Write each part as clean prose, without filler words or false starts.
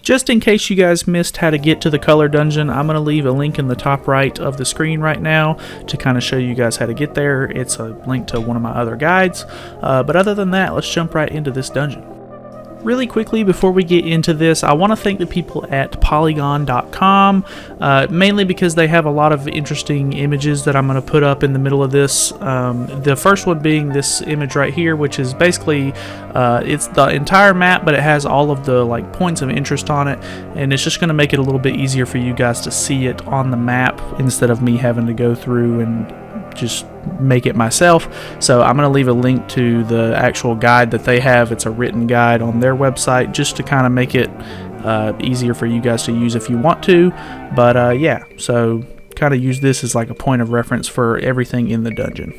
Just in case you guys missed how to get to the color dungeon, I'm going to leave a link in the top right of the screen right now to kind of show you guys how to get there. It's a link to one of my other guides. But other than that, let's jump right into this dungeon. Really quickly, before we get into this, I want to thank the people at Polygon.com, mainly because they have a lot of interesting images that I'm going to put up in the middle of this. The first one being this image right here, which is basically, it's the entire map, but it has all of the points of interest on it, and it's just going to make it a little bit easier for you guys to see it on the map instead of me having to go through and just make it myself. So I'm going to leave a link to the actual guide that they have. It's a written guide on their website just to kind of make it easier for you guys to use if you want to. But yeah, so kind of use this as like a point of reference for everything in the dungeon.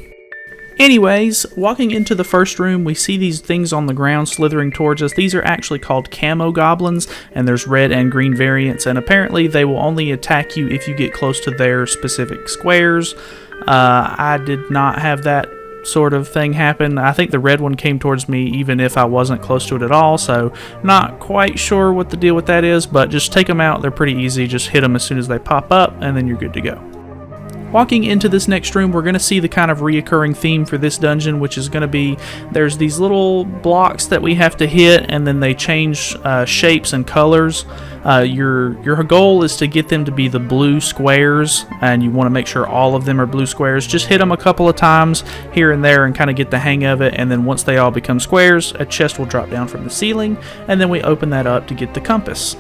Anyways, walking into the first room, we see these things on the ground slithering towards us. These are actually called Camo Goblins, and there's red and green variants, and apparently they will only attack you if you get close to their specific squares. I did not have that sort of thing happen. I think the red one came towards me even if I wasn't close to it at all, so not quite sure what the deal with that is, but just take them out. They're pretty easy. Just hit them as soon as they pop up, and then you're good to go. Walking into this next room, we're going to see the kind of reoccurring theme for this dungeon, which is going to be there's these little blocks that we have to hit, and then they change shapes and colors. Your goal is to get them to be the blue squares, and you want to make sure all of them are blue squares. Just hit them a couple of times here and there and kind of get the hang of it, and then once they all become squares, a chest will drop down from the ceiling, and then we open that up to get the compass.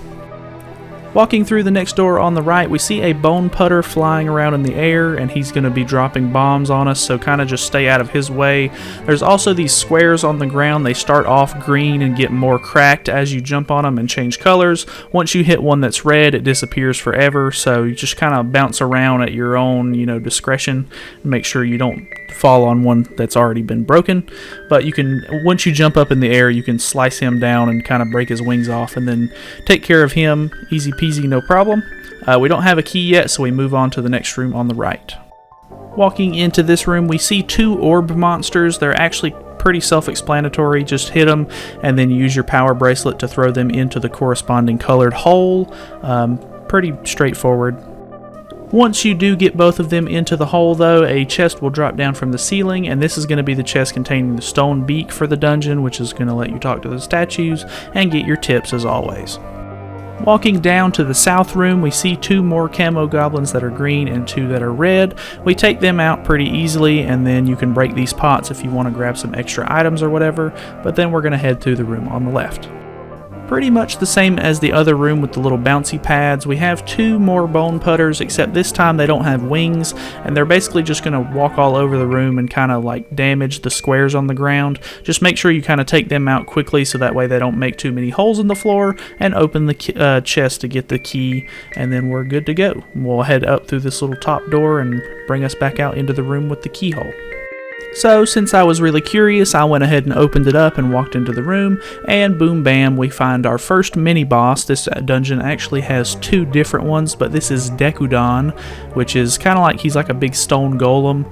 Walking through the next door on the right, we see a bone putter flying around in the air, and he's going to be dropping bombs on us, so kind of just stay out of his way. There's also these squares on the ground. They start off green and get more cracked as you jump on them and change colors. Once you hit one that's red, it disappears forever, so you just kind of bounce around at your own, discretion. Make sure you don't fall on one that's already been broken, but you can, once you jump up in the air, you can slice him down and kind of break his wings off and then take care of him. Easy peasy, no problem. We don't have a key yet, so we move on to the next room on the right. Walking into this room, we see two orb monsters. They're actually pretty self-explanatory. Just hit them and then use your power bracelet to throw them into the corresponding colored hole. Pretty straightforward. Once you do get both of them into the hole, though, a chest will drop down from the ceiling, and this is going to be the chest containing the stone beak for the dungeon, which is going to let you talk to the statues and get your tips as always. Walking down to the south room, we see two more Camo Goblins that are green and two that are red. We take them out pretty easily, and then you can break these pots if you want to grab some extra items or whatever, but then we're going to head through the room on the left. Pretty much the same as the other room with the little bouncy pads. We have two more bone putters, except this time they don't have wings, and they're basically just going to walk all over the room and kind of damage the squares on the ground. Just make sure you kind of take them out quickly so that way they don't make too many holes in the floor, and open the chest to get the key, and then we're good to go. We'll head up through this little top door and bring us back out into the room with the keyhole. So, since I was really curious, I went ahead and opened it up and walked into the room, and boom bam, we find our first mini-boss. This dungeon actually has two different ones, but this is Dekudon, which is kind of like, he's like a big stone golem.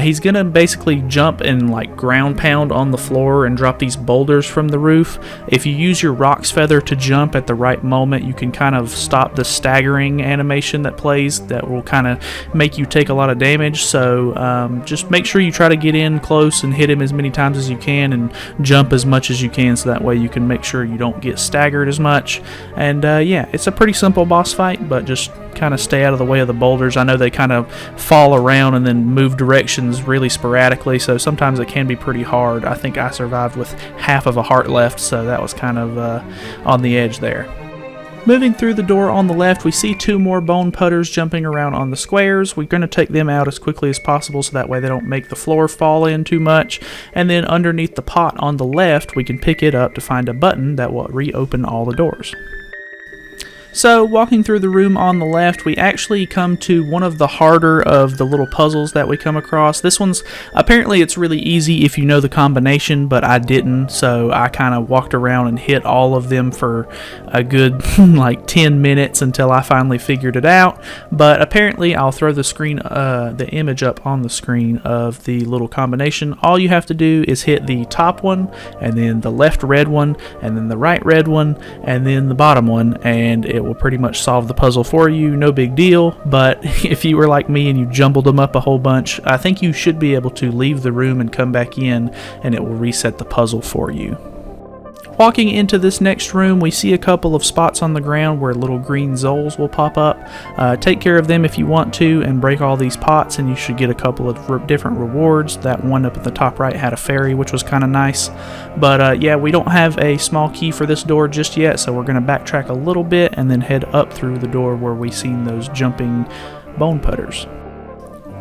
He's gonna basically jump and ground pound on the floor and drop these boulders from the roof. If you use your Rock's Feather to jump at the right moment, you can kind of stop the staggering animation that plays that will kind of make you take a lot of damage. So just make sure you try to get in close and hit him as many times as you can and jump as much as you can, so that way you can make sure you don't get staggered as much. And yeah, it's a pretty simple boss fight, but just kind of stay out of the way of the boulders. I know they kind of fall around and then move directions really sporadically, so sometimes it can be pretty hard. I think I survived with half of a heart left, so that was kind of on the edge there. Moving through the door on the left, we see two more bone putters jumping around on the squares. We're going to take them out as quickly as possible so that way they don't make the floor fall in too much. And then underneath the pot on the left, we can pick it up to find a button that will reopen all the doors. So, walking through the room on the left, we actually come to one of the harder of the little puzzles that we come across. This one's, apparently it's really easy if you know the combination, but I didn't, so I kind of walked around and hit all of them for a good like 10 minutes until I finally figured it out. But apparently I'll throw the image up on the screen of the little combination. All you have to do is hit the top one, and then the left red one, and then the right red one, and then the bottom one, and it will pretty much solve the puzzle for you. No big deal. But if you were like me and you jumbled them up a whole bunch, I think you should be able to leave the room and come back in, and it will reset the puzzle for you. Walking into this next room, we see a couple of spots on the ground where little green zoles will pop up. Take care of them if you want to and break all these pots, and you should get a couple of different rewards. That one up at the top right had a fairy, which was kind of nice. But yeah, we don't have a small key for this door just yet, so we're going to backtrack a little bit and then head up through the door where we seen those jumping bone putters.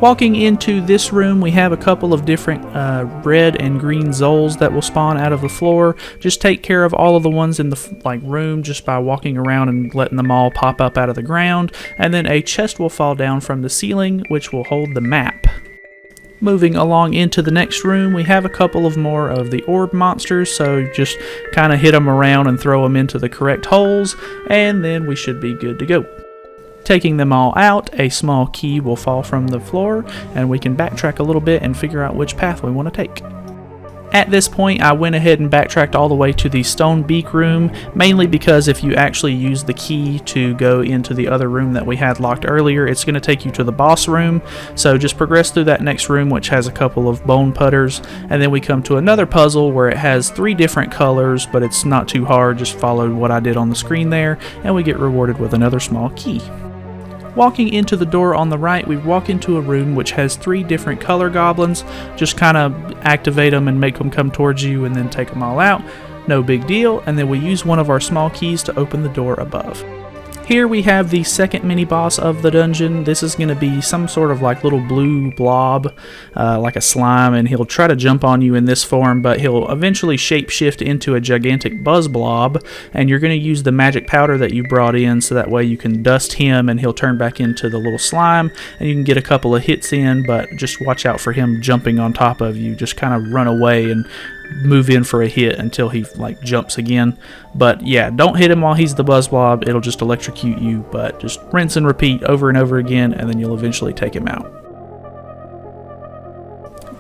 Walking into this room, we have a couple of different red and green zoles that will spawn out of the floor. Just take care of all of the ones in the room just by walking around and letting them all pop up out of the ground. And then a chest will fall down from the ceiling, which will hold the map. Moving along into the next room, we have a couple of more of the orb monsters, so just kind of hit them around and throw them into the correct holes, and then we should be good to go. Taking them all out, a small key will fall from the floor, and we can backtrack a little bit and figure out which path we want to take. At this point, I went ahead and backtracked all the way to the stone beak room, mainly because if you actually use the key to go into the other room that we had locked earlier, it's going to take you to the boss room. So just progress through that next room, which has a couple of bone putters, and then we come to another puzzle where it has 3 different colors, but it's not too hard. Just follow what I did on the screen there, and we get rewarded with another small key. Walking into the door on the right, we walk into a room which has 3 different color goblins. Just kind of activate them and make them come towards you and then take them all out. No big deal. And then we use one of our small keys to open the door above. Here we have the second mini boss of the dungeon. This is going to be some sort of like little blue blob, like a slime, and he'll try to jump on you in this form, but he'll eventually shapeshift into a gigantic buzz blob, and you're going to use the magic powder that you brought in so that way you can dust him and he'll turn back into the little slime, and you can get a couple of hits in, but just watch out for him jumping on top of you. Just kind of run away and move in for a hit until he jumps again. But yeah, don't hit him while he's the buzz blob, it'll just electrocute you, but just rinse and repeat over and over again, and then you'll eventually take him out.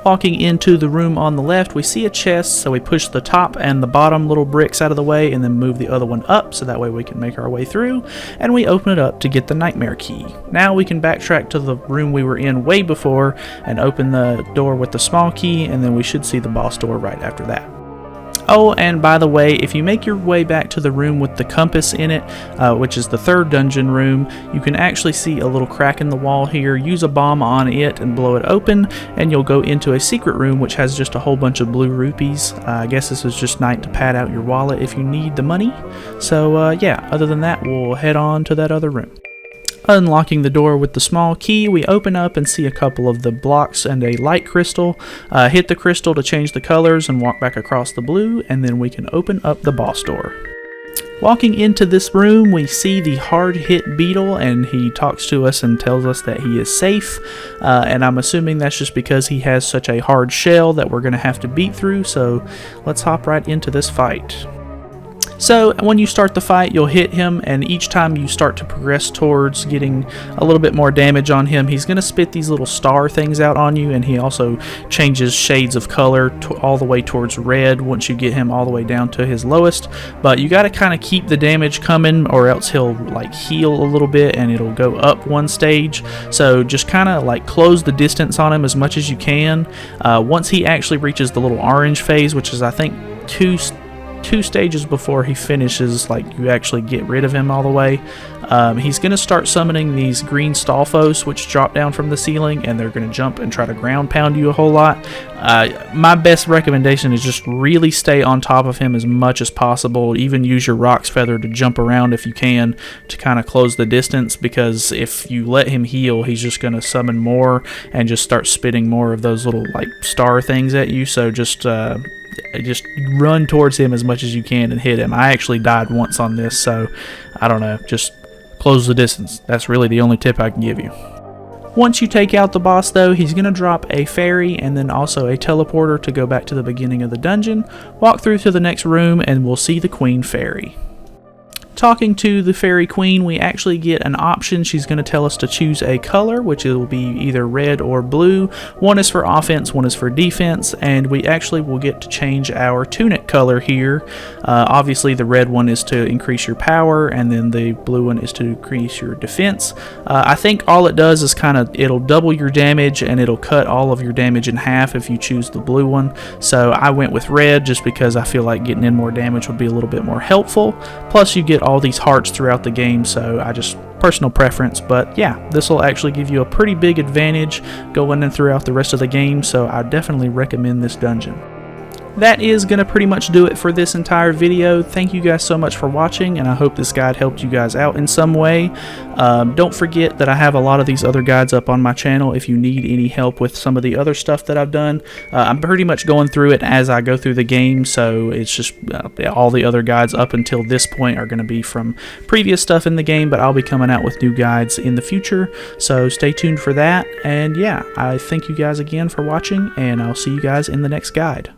Walking into the room on the left, we see a chest, so we push the top and the bottom little bricks out of the way and then move the other one up so that way we can make our way through, and we open it up to get the nightmare key. Now we can backtrack to the room we were in way before and open the door with the small key, and then we should see the boss door right after that. Oh, and by the way, if you make your way back to the room with the compass in it, which is the 3rd dungeon room, you can actually see a little crack in the wall here. Use a bomb on it and blow it open, and you'll go into a secret room which has just a whole bunch of blue rupees. I guess this is just nice to pad out your wallet if you need the money. So yeah, other than that, we'll head on to that other room. Unlocking the door with the small key, we open up and see a couple of the blocks and a light crystal. Hit the crystal to change the colors and walk back across the blue, and then we can open up the boss door. Walking into this room, we see the hard-hit beetle, and he talks to us and tells us that he is safe, and I'm assuming that's just because he has such a hard shell that we're going to have to beat through, so let's hop right into this fight. So when you start the fight, you'll hit him, and each time you start to progress towards getting a little bit more damage on him, he's going to spit these little star things out on you, and he also changes shades of color all the way towards red once you get him all the way down to his lowest. But you got to kind of keep the damage coming, or else he'll heal a little bit and it'll go up one stage. So just kind of close the distance on him as much as you can. Once he actually reaches the little orange phase, which is I think two stages before he finishes, you actually get rid of him all the way, he's going to start summoning these green Stalfos, which drop down from the ceiling, and they're going to jump and try to ground pound you a whole lot. My best recommendation is just really stay on top of him as much as possible. Even use your Rock's Feather to jump around if you can to kind of close the distance, because if you let him heal, he's just going to summon more and just start spitting more of those little star things at you. So just run towards him as much as you can and hit him. I actually died once on this, so I don't know, just close the distance. That's really the only tip I can give you. Once you take out the boss though, he's going to drop a fairy and then also a teleporter to go back to the beginning of the dungeon, walk through to the next room, and we'll see the Queen Fairy. Talking to the Fairy Queen, we actually get an option. She's going to tell us to choose a color, which will be either red or blue. One is for offense, one is for defense, and we actually will get to change our tunic color here. Obviously the red one is to increase your power, and then the blue one is to increase your defense. I think all it does is it'll double your damage, and it'll cut all of your damage in half if you choose the blue one. So I went with red just because I feel like getting in more damage would be a little bit more helpful. Plus you get all these hearts throughout the game, so I just personal preference. But yeah, this will actually give you a pretty big advantage going in throughout the rest of the game, so I definitely recommend this dungeon. That is going to pretty much do it for this entire video. Thank you guys so much for watching, and I hope this guide helped you guys out in some way. Don't forget that I have a lot of these other guides up on my channel if you need any help with some of the other stuff that I've done. I'm pretty much going through it as I go through the game, so it's just all the other guides up until this point are going to be from previous stuff in the game, but I'll be coming out with new guides in the future, so stay tuned for that. And yeah, I thank you guys again for watching, and I'll see you guys in the next guide.